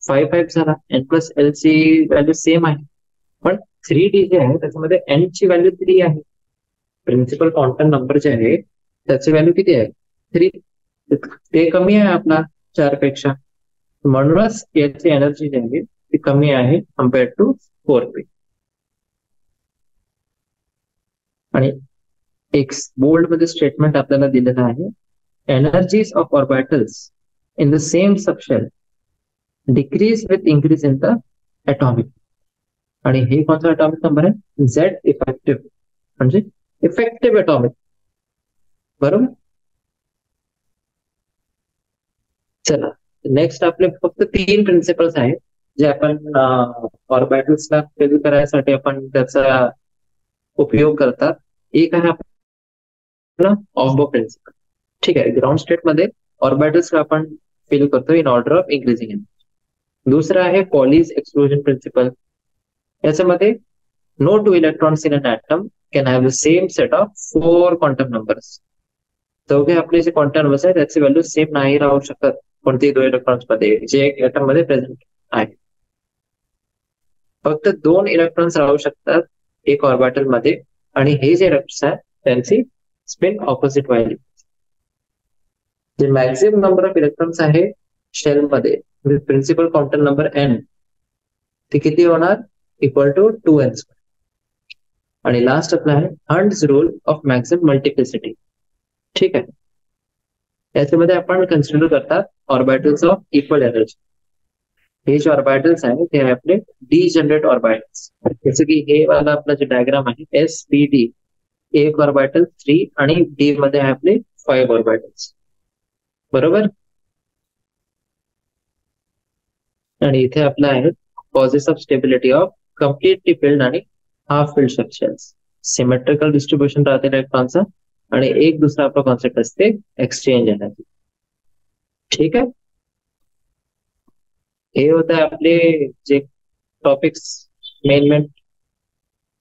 5, 5 झाला. N+L ची व्हॅल्यू सेम आहे, पण 3D जे आहे त्याच्यामध्ये N ची व्हॅल्यू 3 आहे. प्रिन्सिपल क्वांटम नंबर जे आहे त्याची व्हॅल्यू किती आहे, 3. ते कमी आहे आपला 4 पेक्षा, म्हणूनच याची एनर्जी जी आहे ती कमी आहे कम्पेअर्ड टू 4p. आणि एक बोल्ड मध्ये स्टेटमेंट आपल्याला दिलेलं आहे, energies of orbitals in the same subshell decrease with increase in the atomic. आणि हे कोणता ॲटॉमिक नंबर आहे, झेड इफेक्टिव्ह, म्हणजे इफेक्टिव्ह ॲटॉमिक. बरोबर. चला, नेक्स्ट आपले फक्त 3 प्रिन्सिपल्स आहेत जे आपण ऑर्बिटल्सला फिल करायसाठी आपण त्याचा उपयोग करतात. एक आहे आपला ऑफबो प्रिन्सिपल. ठीक आहे. ग्राउंड स्टेट मध्ये ऑर्बिटल्सला आपण फिल करतो in order of increasing energy. दुसरा आहे पॉलीज एक्सक्लुजन प्रिन्सिपल. याच्यामध्ये no two electrons in an atom can have the same set of 4 quantum numbers. चौघे आपले जे क्वांटम नंबर्स आहेत त्याची व्हॅल्यू सेम नाही राहू शकत कोणत्याही 2 इलेक्ट्रॉन्स मध्ये जे एक एटम मध्ये प्रेझेंट आहे. फक्त 2 इलेक्ट्रॉन्स राहू शकतात एक ऑर्बिटल मध्ये, आणि हे जे इलेक्ट्रॉन्स आहेत त्यांची स्पिन ऑपोजिट व्हायला. जे मॅक्सिमम नंबर ऑफ इलेक्ट्रॉन्स आहे शेल मध्ये with principal quantum number n, ते किती होणार? Equal to 2n². आणि लास्ट आपला आहे Hund's rule of maximum multiplicity. ठीक आहे, याच्यामध्ये आपण कन्सिडर करतात ऑर्बिटल्स ऑफ इक्वल एनर्जी. हे जे ऑर्बिटल्स आहे ते आहे आपले डिजनरेट ऑर्बिटल्स. जसं की हे वाला आपला जे डायग्राम आहे SPD, एक ऑर्बिटल 3 आणि डी मध्ये आहे आपले 5 ऑर्बिटल्स. बरोबर. आणि इथे आपलं आहे causes of stability of completely filled आणि half filled structures. Symmetrical distribution राहते इलेक्ट्रॉनचा, आणि एक दुसरा आपला कॉन्सेप्ट असते एक्सचेंज एनर्जी. ठीक आहे, हे होते आपले जे टॉपिक्स मेन.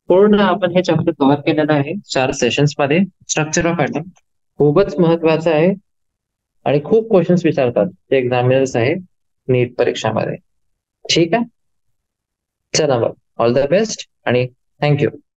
पूर्ण आपण हे चॅप्टर कव्हर केलेलं आहे 4 सेशन्स मध्ये. स्ट्रक्चर ऑफ ॲटम खूपच महत्वाचं आहे आणि खूप क्वेश्चन्स विचारतात जे एक्झामिनर्स आहे नीट परीक्षामध्ये. ठीक आहे, चला मग ऑल द बेस्ट आणि थँक्यू.